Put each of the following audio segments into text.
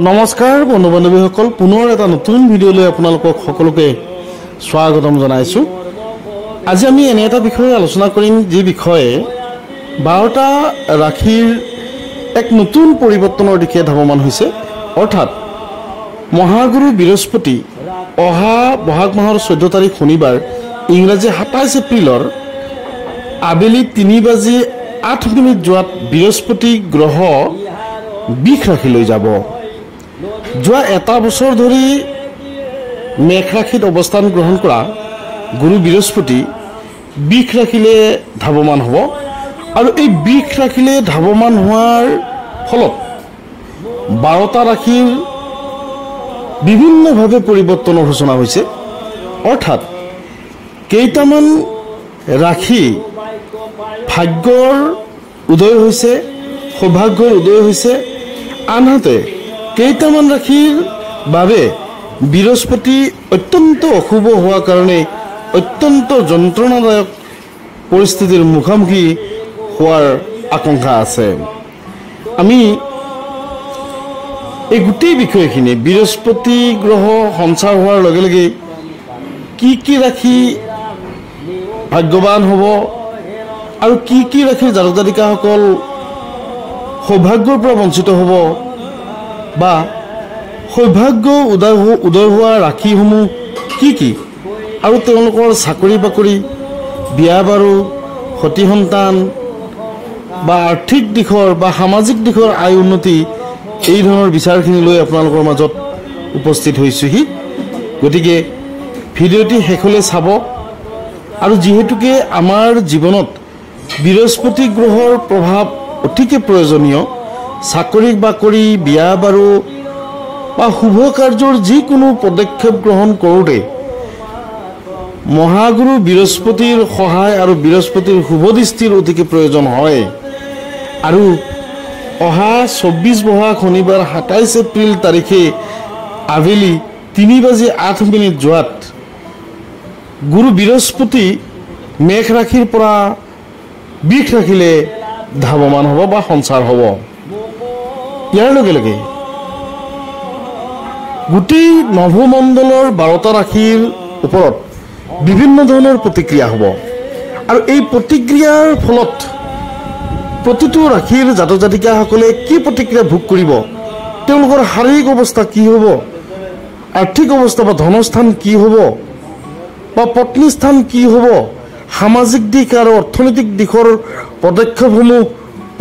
নমস্কাৰ বন্ধু বান্ধৱীসকল, পুনৰ এটা নতুন ভিডিঅ'লৈ আপোনালোকক সকলোকে স্বাগতম জনাইছোঁ। আজি আমি এনে এটা বিষয়ে আলোচনা কৰিম যি বিষয়ে 12টা ৰাশিৰ এক নতুন পৰিৱৰ্তনৰ দিশে ধাৱমান হৈছে। অৰ্থাৎ মহাগুৰু বৃহস্পতি অহা বহাগ মাহৰ 14 তাৰিখ শনিবাৰ ইংৰাজী 27 এপ্ৰিলৰ আবেলি 3:08 যোৱাত বৃহস্পতি গ্ৰহ বৃষ ৰাশিলৈ যাব। যোৱা এটা বছৰ ধৰি মেঘ ৰাশিত অৱস্থান গ্ৰহণ কৰা গুৰু বৃহস্পতি বৃষ ৰাশিলৈ ধাৱমান হ'ব আৰু এই বৃষ ৰাশিলৈ ধাৱমান হোৱাৰ ফলত 12টা ৰাশিৰ বিভিন্নভাৱে পৰিৱৰ্তনৰ সূচনা হৈছে। অৰ্থাৎ কেইটামান ৰাশি ভাগ্যৰ উদয় হৈছে, সৌভাগ্যৰ উদয় হৈছে, আনহাতে কেইটামান ৰাশিৰ বাবে বৃহস্পতি অত্যন্ত অশুভ হোৱাৰ কাৰণে অত্যন্ত যন্ত্ৰণাদায়ক পৰিস্থিতিৰ মুখামুখি হোৱাৰ আশংকা আছে। আমি এই গোটেই বিষয়খিনি বৃহস্পতি গ্ৰহ সঞ্চাৰ হোৱাৰ লগে লগে কি ৰাশি ভাগ্যৱান হ'ব আৰু কি ৰাশিৰ জাতক জাতিকাসকল সৌভাগ্যৰ পৰা বঞ্চিত হ'ব বা সৌভাগ্য উদয় হোৱা ৰাশিসমূহ কি আৰু তেওঁলোকৰ চাকৰি বাকৰি, বিয়া বাৰু, সতি সন্তান বা আৰ্থিক দিশৰ বা সামাজিক দিশৰ আয় উন্নতি, এই ধৰণৰ বিচাৰখিনি লৈ আপোনালোকৰ মাজত উপস্থিত হৈছোহি। গতিকে ভিডিঅ'টি শেষলৈ চাব। আৰু যিহেতুকে আমাৰ জীৱনত বৃহস্পতি গ্ৰহৰ প্ৰভাৱ অতিকে প্ৰয়োজনীয়, চাকৰি বাকৰি, বিয়া বাৰু বা শুভ কাৰ্যৰ যিকোনো পদক্ষেপ গ্ৰহণ কৰোঁতে মহাগুৰু বৃহস্পতিৰ সহায় আৰু বৃহস্পতিৰ শুভ দৃষ্টিৰ অতিকে প্ৰয়োজন হয়। আৰু অহা 24 বহাগ শনিবাৰ 27 এপ্ৰিল তাৰিখে আবেলি 3:08 যোৱাত গুৰু বৃহস্পতি মেঘ ৰাশিৰ পৰা বৃষ ৰাশিলৈ ধাৱমান হ'ব বা সঞ্চাৰ হ'ব। ইয়াৰ লগে লগে গোটেই নভমণ্ডলৰ 12টা ৰাশিৰ ওপৰত বিভিন্ন ধৰণৰ প্ৰতিক্ৰিয়া হ'ব আৰু এই প্ৰতিক্ৰিয়াৰ ফলত প্ৰতিটো ৰাশিৰ জাতক জাতিকাসকলে কি প্ৰতিক্ৰিয়া ভোগ কৰিব, তেওঁলোকৰ শাৰীৰিক অৱস্থা কি হ'ব, আৰ্থিক অৱস্থা বা ধনস্থান কি হ'ব বা পত্নী স্থান কি হ'ব, সামাজিক দিশ আৰু অৰ্থনৈতিক দিশৰ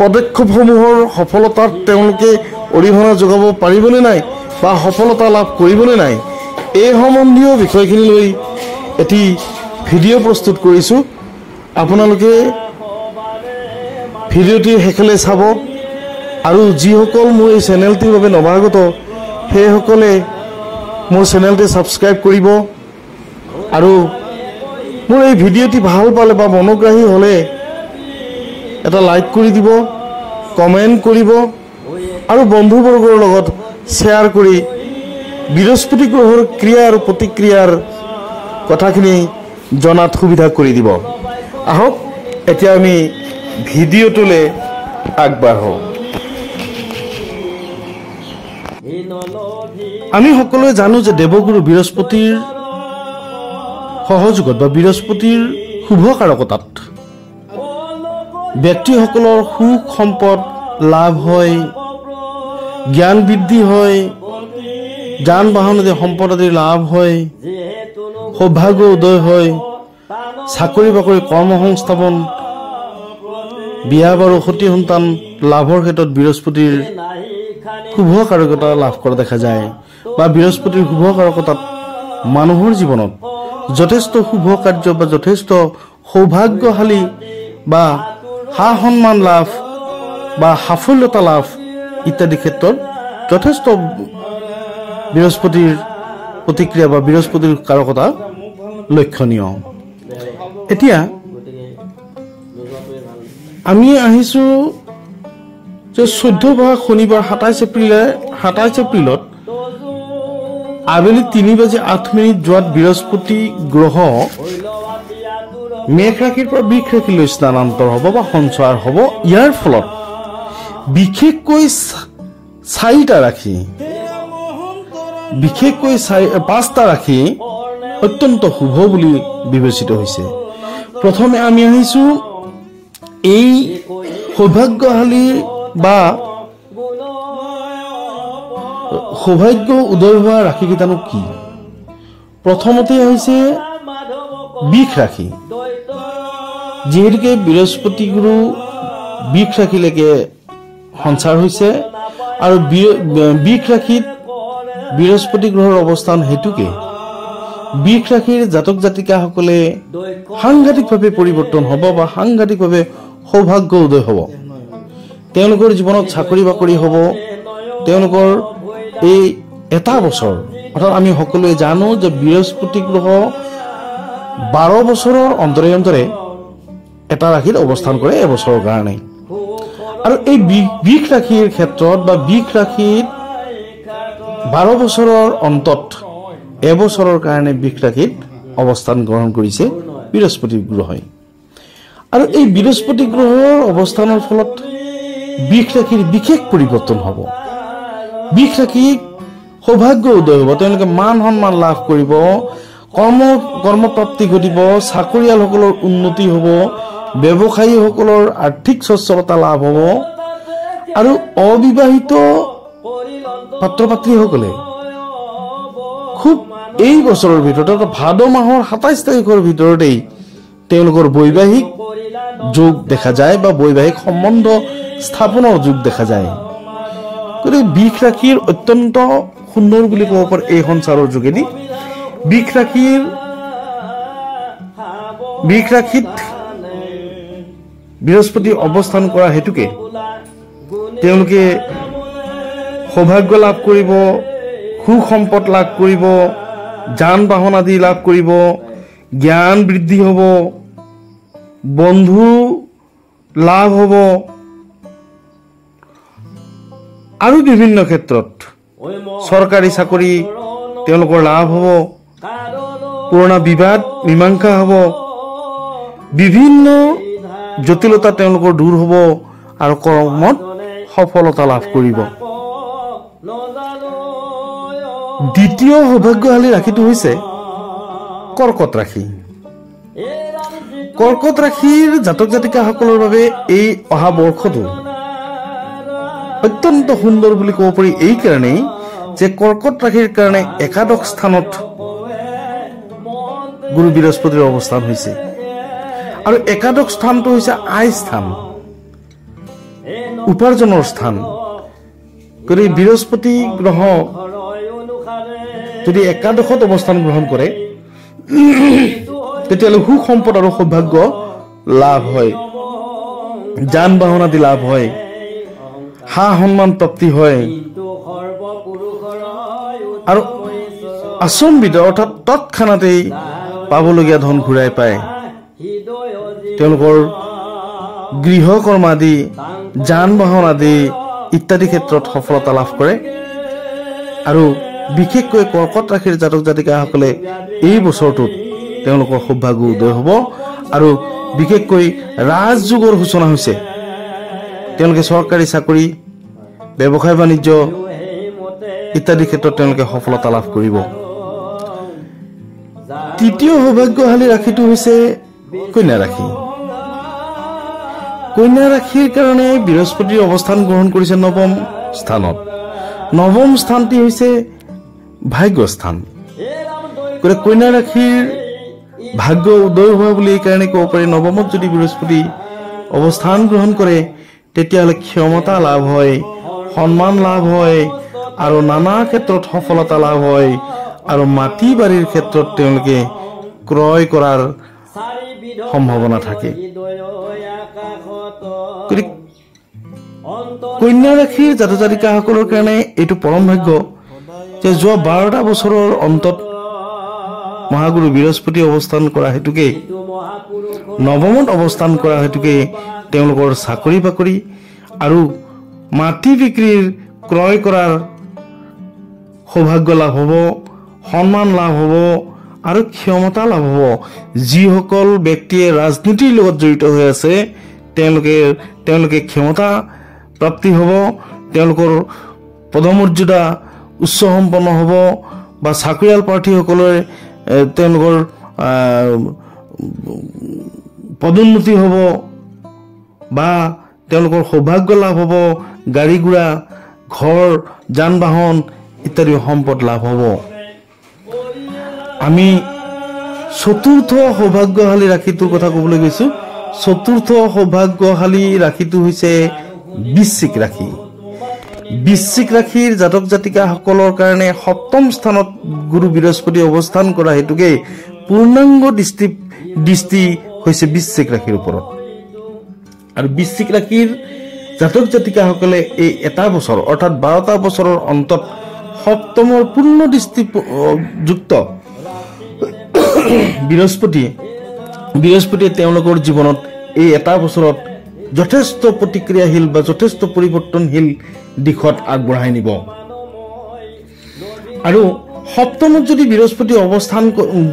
পদক্ষেপসমূহৰ সফলতাত তেওঁলোকে অৰিহণা যোগাব পাৰিবনে নাই বা সফলতা লাভ কৰিবনে নাই, এই সম্বন্ধীয় বিষয়খিনি লৈ এটি ভিডিঅ' প্ৰস্তুত কৰিছোঁ। আপোনালোকে ভিডিঅ'টি শেষলৈ চাব আৰু যিসকল মোৰ এই চেনেলটিৰ বাবে নৱাগত সেইসকলে মোৰ চেনেলটি ছাবস্ক্ৰাইব কৰিব আৰু মোৰ এই ভিডিঅ'টি ভাল পালে বা মনোগ্ৰাহী হ'লে এটা লাইক কৰি দিব, কমেণ্ট কৰিব আৰু বন্ধুবৰ্গৰ লগত শ্বেয়াৰ কৰি বৃহস্পতি গ্ৰহৰ ক্ৰিয়া আৰু প্ৰতিক্ৰিয়াৰ কথাখিনি জনাত সুবিধা কৰি দিব। আহক এতিয়া আমি ভিডিঅ'টোলৈ আগবাঢ়ো। আমি সকলোৱে জানো যে দেৱগুৰু বৃহস্পতিৰ সহযোগত বা বৃহস্পতিৰ শুভকাৰকতাত ব্যক্তিসকলৰ সুখ সম্পদ লাভ হয়, জ্ঞান বৃদ্ধি হয়, যান বাহন আদি সম্পদ আদিৰ লাভ হয়, সৌভাগ্য উদয় হয়, চাকৰি বাকৰি, কৰ্ম সংস্থাপন, বিয়া বাৰু, সতি সন্তান লাভৰ ক্ষেত্ৰত বৃহস্পতিৰ শুভকাৰকতা লাভ কৰা দেখা যায় বা বৃহস্পতিৰ শুভকাৰকতাত মানুহৰ জীৱনত যথেষ্ট শুভ কাৰ্য বা যথেষ্ট সৌভাগ্যশালী বা সা সন্মান লাভ বা সাফল্যতা লাভ ইত্যাদি ক্ষেত্ৰত যথেষ্ট বৃহস্পতিৰ প্ৰতিক্ৰিয়া বা বৃহস্পতিৰ কাৰকতা লক্ষণীয়। এতিয়া আমি আহিছোঁ যে 14 বহাগ শনিবাৰ 27 এপ্ৰিলত আবেলি 3:08 যোৱাত বৃহস্পতি গ্ৰহ মেঘ ৰাশিৰ পৰা বৃষ ৰাশিলৈ স্থানান্তৰ হ'ব বা সঞ্চাৰ হ'ব। ইয়াৰ ফলত বিশেষকৈ 4টা ৰাশি বিশেষকৈ 5টা ৰাশি অত্যন্ত শুভ বুলি বিবেচিত হৈছে। প্ৰথমে আমি আহিছো এই সৌভাগ্যশালী বা সৌভাগ্য উদয় হোৱা ৰাশিকেইটানো কি? প্ৰথমতে হৈছে বৃষ ৰাশি। যিহেতুকে বৃহস্পতি গুৰু বৃষ ৰাশিলৈকে সঞ্চাৰ হৈছে আৰু বৃষ ৰাশিত বৃহস্পতি গ্ৰহৰ অৱস্থান হেতুকে বৃষ ৰাশিৰ জাতক জাতিকাসকলে সাংঘাতিকভাৱে পৰিৱৰ্তন হ'ব বা সাংঘাতিকভাৱে সৌভাগ্য উদয় হ'ব। তেওঁলোকৰ জীৱনত চাকৰি বাকৰি হ'ব। তেওঁলোকৰ এই এটা বছৰ, অৰ্থাৎ আমি সকলোৱে জানো যে বৃহস্পতি গ্ৰহ 12 বছৰৰ অন্তৰে অন্তৰে এটা ৰাশিত অৱস্থান কৰে এবছৰৰ কাৰণে। আৰু এই বৃষ ৰাশিৰ ক্ষেত্ৰত বা বৃষ ৰাশিত 12 বছৰৰ অন্তত এবছৰৰ কাৰণে বৃষ ৰাশিত অৱস্থান গ্ৰহণ কৰিছে বৃহস্পতি গ্ৰহই। আৰু এই বৃহস্পতি গ্ৰহৰ অৱস্থানৰ ফলত বৃষ ৰাশিৰ বিশেষ পৰিৱৰ্তন হ'ব। বৃষ ৰাশিত সৌভাগ্য উদয় হ'ব। তেওঁলোকে মান সন্মান লাভ কৰিব, কৰ্মপ্ৰাপ্তি ঘটিব, চাকৰিয়ালসকলৰ উন্নতি হ'ব, ব্যৱসায়ীসকলৰ আৰ্থিক সচ্ছলতা লাভ হ'ব। আৰু অবিবাহিত পাত্ৰ পাত্ৰীসকলে খুব এই বছৰৰ ভিতৰত ভাদ মাহৰ 27 তাৰিখৰ ভিতৰতেই তেওঁলোকৰ বৈবাহিক যোগ দেখা যায় বা বৈবাহিক সম্বন্ধ স্থাপনৰ যোগ দেখা যায়। গতিকে বৃষ ৰাশিৰ অত্যন্ত সুন্দৰ বুলি ক'ব পাৰি এই সঞ্চাৰৰ যোগেদি। বৃষ ৰাশিত বৃহস্পতি অৱস্থান কৰা হেতুকে তেওঁলোকে সৌভাগ্য লাভ কৰিব, সুসম্পদ লাভ কৰিব, যান বাহন আদি লাভ কৰিব, জ্ঞান বৃদ্ধি হ'ব, বন্ধু লাভ হ'ব আৰু বিভিন্ন ক্ষেত্ৰত চৰকাৰী চাকৰি তেওঁলোকৰ লাভ হ'ব, পুৰণা বিবাদ মীমাংসা হ'ব, বিভিন্ন জটিলতা তেওঁলোকৰ দূৰ হ'ব আৰু কৰ্মত সফলতা লাভ কৰিব। দ্বিতীয় সৌভাগ্যশালী ৰাশিটো হৈছে কৰ্কট ৰাশি। কৰ্কট ৰাশিৰ জাতক জাতিকাসকলৰ বাবে এই অহা বৰ্ষটো অত্যন্ত সুন্দৰ বুলি ক'ব পাৰি এই কাৰণেই যে কৰ্কট ৰাশিৰ কাৰণে একাদশ স্থানত গুৰু বৃহস্পতিৰ অৱস্থান হৈছে। আৰু একাদশ স্থানটো হৈছে আয় স্থান, উপাৰ্জনৰ স্থান। গতিকে বৃহস্পতি গ্ৰহ যদি একাদশত অৱস্থান গ্ৰহণ কৰে তেতিয়াহ'লে সুসম্পদ আৰু সৌভাগ্য লাভ হয়, যান বাহন আদি লাভ হয়, সা সন্মান প্ৰাপ্তি হয় আৰু আচম্বিত অৰ্থাৎ তৎক্ষণাতেই পাবলগীয়া ধন ঘূৰাই পায়। তেওঁলোকৰ গৃহকৰ্ম আদি, যান বাহন আদি ইত্যাদি ক্ষেত্ৰত সফলতা লাভ কৰে। আৰু বিশেষকৈ কৰ্কট ৰাশিৰ জাতক জাতিকাসকলে এই বছৰটোত তেওঁলোকৰ সৌভাগ্য উদয় হ'ব। আৰু বিশেষকৈ ৰাজযোগৰ সূচনা হৈছে। তেওঁলোকে চৰকাৰী চাকৰি, ব্যৱসায় বাণিজ্য ইত্যাদি ক্ষেত্ৰত তেওঁলোকে সফলতা লাভ কৰিব। তৃতীয় সৌভাগ্যশালী ৰাশিটো হৈছে কন্যা ৰাশি। কন্যা ৰাশিৰ কাৰণে বৃহস্পতিৰ অৱস্থান গ্ৰহণ কৰিছে 9ম স্থানত। 9ম স্থানটি হৈছে ভাগ্য স্থান। গতিকে কন্যা ৰাশিৰ ভাগ্য উদয় হোৱা বুলি এই কাৰণে ক'ব পাৰি। 9মত যদি বৃহস্পতি অৱস্থান গ্ৰহণ কৰে তেতিয়াহ'লে ক্ষমতা লাভ হয়, সন্মান লাভ হয় আৰু নানা ক্ষেত্ৰত সফলতা লাভ হয়। আৰু মাটি বাৰীৰ ক্ষেত্ৰত তেওঁলোকে ক্ৰয় কৰাৰ সম্ভাৱনা থাকে। কন্যা ৰাশিৰ জাতক জাতিকাসকলৰ কাৰণে এইটো পৰম ভাগ্য যে যোৱা 12টা বছৰৰ অন্তত মহাগুৰু বৃহস্পতি অৱস্থান কৰা হেতুকে 9মত অৱস্থান কৰা হেতুকে তেওঁলোকৰ চাকৰি বাকৰি আৰু মাটি বিক্ৰীৰ ক্ৰয় কৰাৰ সৌভাগ্য লাভ হ'ব, সন্মান লাভ হ'ব আৰু ক্ষমতা লাভ হ'ব। যিসকল ব্যক্তিয়ে ৰাজনীতিৰ লগত জড়িত হৈ আছে তেওঁলোকে ক্ষমতা প্ৰাপ্তি হ'ব, তেওঁলোকৰ পদমৰ্যাদা উচ্চ সম্পন্ন হ'ব বা চাকৰিয়াল প্ৰাৰ্থীসকলে তেওঁলোকৰ পদোন্নতি হ'ব বা তেওঁলোকৰ সৌভাগ্য লাভ হ'ব, গাড়ী ঘোঁৰা, ঘৰ, যান বাহন ইত্যাদি সম্পদ লাভ হ'ব। আমি চতুৰ্থ সৌভাগ্যশালী ৰাশিটোৰ কথা ক'বলৈ গৈছোঁ। চতুৰ্থ সৌভাগ্যশালী ৰাশিটো হৈছে বৃশ্চিক ৰাশি। বৃশ্চিক ৰাশিৰ জাতক জাতিকাসকলৰ কাৰণে সপ্তম স্থানত গুৰু বৃহস্পতি অৱস্থান কৰা হেতুকে পূৰ্ণাংগ দৃষ্টি হৈছে বৃশ্চিক ৰাশিৰ ওপৰত। আৰু বৃশ্চিক ৰাশিৰ জাতক জাতিকাসকলে এই এটা বছৰ অৰ্থাৎ 12টা বছৰৰ অন্তত সপ্তমৰ পূৰ্ণ দৃষ্টিযুক্ত বৃহস্পতিয়ে তেওঁলোকৰ জীৱনত এই এটা বছৰত যথেষ্ট প্ৰতিক্ৰিয়াশীল বা যথেষ্ট পৰিৱৰ্তনশীল দিশত আগবঢ়াই নিব। আৰু সপ্তমত যদি বৃহস্পতি অৱস্থান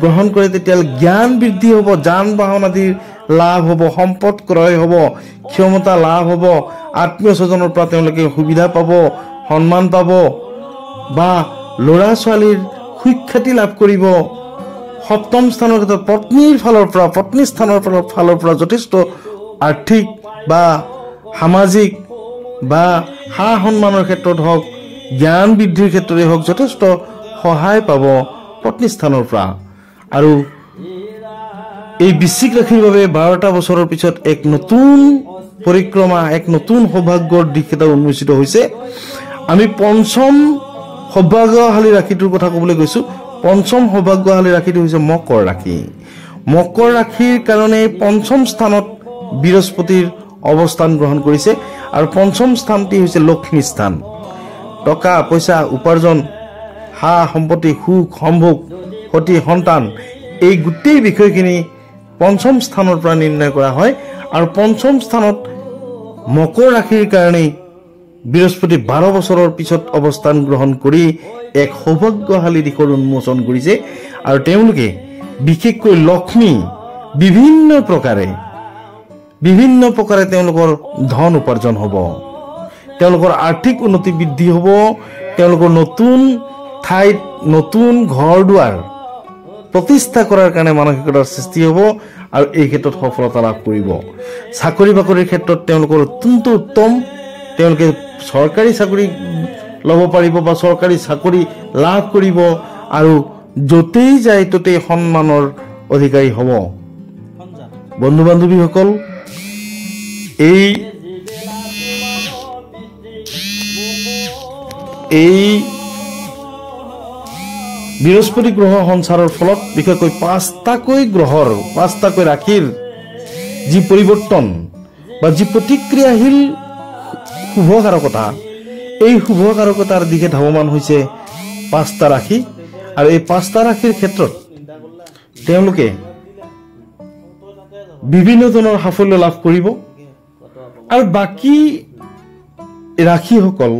গ্ৰহণ কৰে তেতিয়াহ'লে জ্ঞান বৃদ্ধি হ'ব, যান বাহন আদিৰ লাভ হ'ব, সম্পদ ক্ৰয় হ'ব, ক্ষমতা লাভ হ'ব, আত্মীয় স্বজনৰ পৰা তেওঁলোকে সুবিধা পাব, সন্মান পাব বা ল'ৰা ছোৱালীৰ সুখ্যাতি লাভ কৰিব। সপ্তম স্থানৰ ক্ষেত্ৰত পত্নী স্থানৰ ফালৰ পৰা যথেষ্ট আৰ্থিক বা সামাজিক বা সা সন্মানৰ ক্ষেত্ৰত হওক, জ্ঞান বৃদ্ধিৰ ক্ষেত্ৰতে হওক যথেষ্ট সহায় পাব পত্নী স্থানৰ পৰা। আৰু এই বৃশ্চিক ৰাশিৰ বাবে 12টা বছৰৰ পিছত এক নতুন পৰিক্ৰমা, এক নতুন সৌভাগ্যৰ দিশ এটা উন্মোচিত হৈছে। আমি পঞ্চম সৌভাগ্যশালী ৰাশিটোৰ কথা ক'বলৈ গৈছোঁ। পঞ্চম সৌভাগ্যশালী ৰাশিটো হৈছে মকৰ ৰাশি। মকৰ ৰাশিৰ কাৰণে পঞ্চম স্থানত বৃহস্পতিৰ অৱস্থান গ্ৰহণ কৰিছে আৰু পঞ্চম স্থানটি হৈছে লক্ষ্মী স্থান। টকা পইচা উপাৰ্জন, সা সম্পত্তি, সুখ সম্ভোগ, সতি সন্তান, এই গোটেই বিষয়খিনি পঞ্চম স্থানৰ পৰা নিৰ্ণয় কৰা হয়। আৰু পঞ্চম স্থানত মকৰ ৰাশিৰ কাৰণেই বৃহস্পতি 12 বছৰৰ পিছত অৱস্থান গ্ৰহণ কৰি এক সৌভাগ্যশালী দিশৰ উন্মোচন কৰিছে। আৰু তেওঁলোকে বিশেষকৈ লক্ষ্মী বিভিন্ন প্ৰকাৰে তেওঁলোকৰ ধন উপাৰ্জন হ'ব, তেওঁলোকৰ আৰ্থিক উন্নতি বৃদ্ধি হ'ব, তেওঁলোকৰ নতুন ঠাইত নতুন ঘৰ দুৱাৰ প্ৰতিষ্ঠা কৰাৰ কাৰণে মানসিকতাৰ সৃষ্টি হ'ব আৰু এই ক্ষেত্ৰত সফলতা লাভ কৰিব। চাকৰি বাকৰিৰ ক্ষেত্ৰত তেওঁলোকৰ অত্যন্ত উত্তম, তেওঁলোকে চৰকাৰী চাকৰি ল'ব পাৰিব বা চৰকাৰী চাকৰি লাভ কৰিব আৰু য'তেই যায় ত'তেই সন্মানৰ অধিকাৰী হ'ব। বন্ধু বান্ধৱীসকল, এই বৃহস্পতি গ্ৰহ সঞ্চাৰৰ ফলত বিশেষকৈ পাঁচটাকৈ ৰাশিৰ যি পৰিৱৰ্তন বা যি প্ৰতিক্ৰিয়াশীল শুভকাৰকতা, এই শুভকাৰকতাৰ দিশে ধাৱমান হৈছে 5টা ৰাশি। আৰু এই 5টা ৰাশিৰ ক্ষেত্ৰত তেওঁলোকে বিভিন্ন ধৰণৰ সাফল্য লাভ কৰিব। আৰু বাকী ৰাশিসকল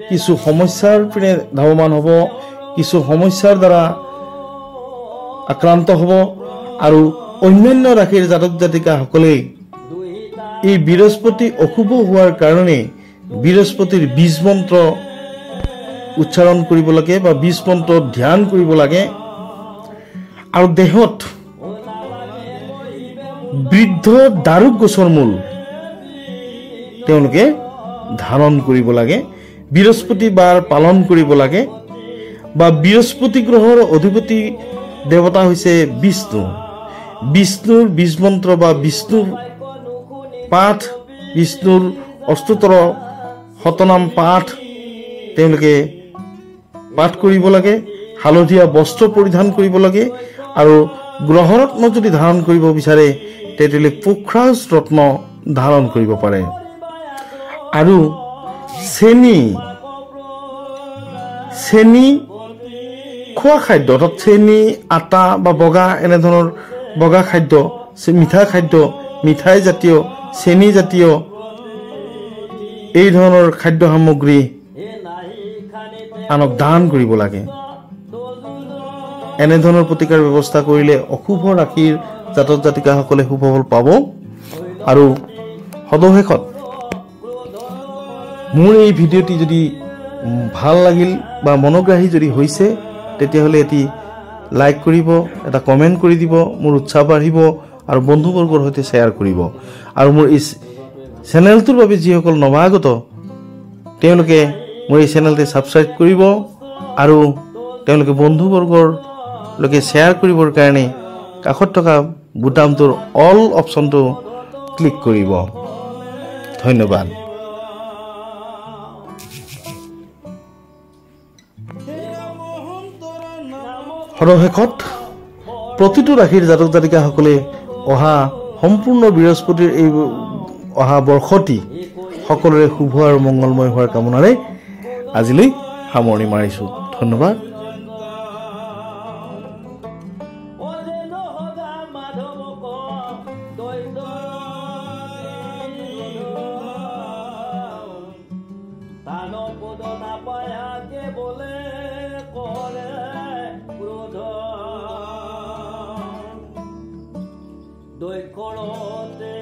কিছু সমস্যাৰ পিনে ধাৱমান হ'ব, কিছু সমস্যাৰ দ্বাৰা আক্ৰান্ত হ'ব। আৰু অন্যান্য ৰাশিৰ জাতক জাতিকাসকলে এই বৃহস্পতি অশুভ হোৱাৰ কাৰণে বৃহস্পতিৰ বীজ মন্ত্ৰ উচ্চাৰণ কৰিব লাগে বা বীজ মন্ত্ৰ ধ্যান কৰিব লাগে। আৰু দেহত বৃদ্ধ দাৰুক গছৰ মূল তেওঁলোকে ধাৰণ কৰিব লাগে, বৃহস্পতিবাৰ পালন কৰিব লাগে। বা বৃহস্পতি গ্ৰহৰ অধিপতি দেৱতা হৈছে বিষ্ণু। বিষ্ণুৰ বীজ মন্ত্ৰ বা বিষ্ণু পাঠ, বিষ্ণুৰ অষ্টোত্তৰ শতনাম পাঠ তেওঁলোকে পাঠ কৰিব লাগে, হালধীয়া বস্ত্ৰ পৰিধান কৰিব লাগে। আৰু গ্ৰহৰত্ন যদি ধাৰণ কৰিব বিচাৰে তেতিয়াহ'লে পুখৰাজ ৰত্ন ধাৰণ কৰিব পাৰে। আৰু চেনি খোৱা খাদ্য অৰ্থাৎ চেনি, আটা বা এনেধৰণৰ বগা খাদ্য, মিঠা খাদ্য, মিঠাই জাতীয়, চেনি জাতীয় এই ধৰণৰ খাদ্য সামগ্ৰী আনক দান কৰিব লাগে। এনেধৰণৰ প্ৰতিকাৰ ব্যৱস্থা কৰিলে অশুভ ৰাশিৰ জাতক জাতিকাসকলে সুফল পাব। আৰু সদশেষত মোৰ এই ভিডিঅ'টি যদি ভাল লাগিল বা মনোগ্ৰাহী যদি হৈছে তেতিয়াহ'লে এটি লাইক কৰিব, এটা কমেণ্ট কৰি দিব, মোৰ উৎসাহ বাঢ়িব আৰু বন্ধুবৰ্গৰ সৈতে শ্বেয়াৰ কৰিব। আৰু মোৰ এই চেনেলটোৰ বাবে যিসকল নৱাগত তেওঁলোকে মোৰ এই চেনেলটো ছাবস্ক্ৰাইব কৰিব আৰু তেওঁলোকে বন্ধুবৰ্গৰলৈকে শ্বেয়াৰ কৰিবৰ কাৰণে কাষত থকা বুটামটোৰ অল অপশ্যনটো ক্লিক কৰিব। ধন্যবাদ। সৰশেষত প্ৰতিটো ৰাশিৰ জাতক জাতিকাসকলে অহা সম্পূৰ্ণ বৃহস্পতিৰ এই অহা বৰ্ষটি সকলোৰে শুভ আৰু মংগলময় হোৱাৰ কামনাৰে আজিলৈ সামৰণি মাৰিছোঁ। ধন্যবাদ। দৈকৰতে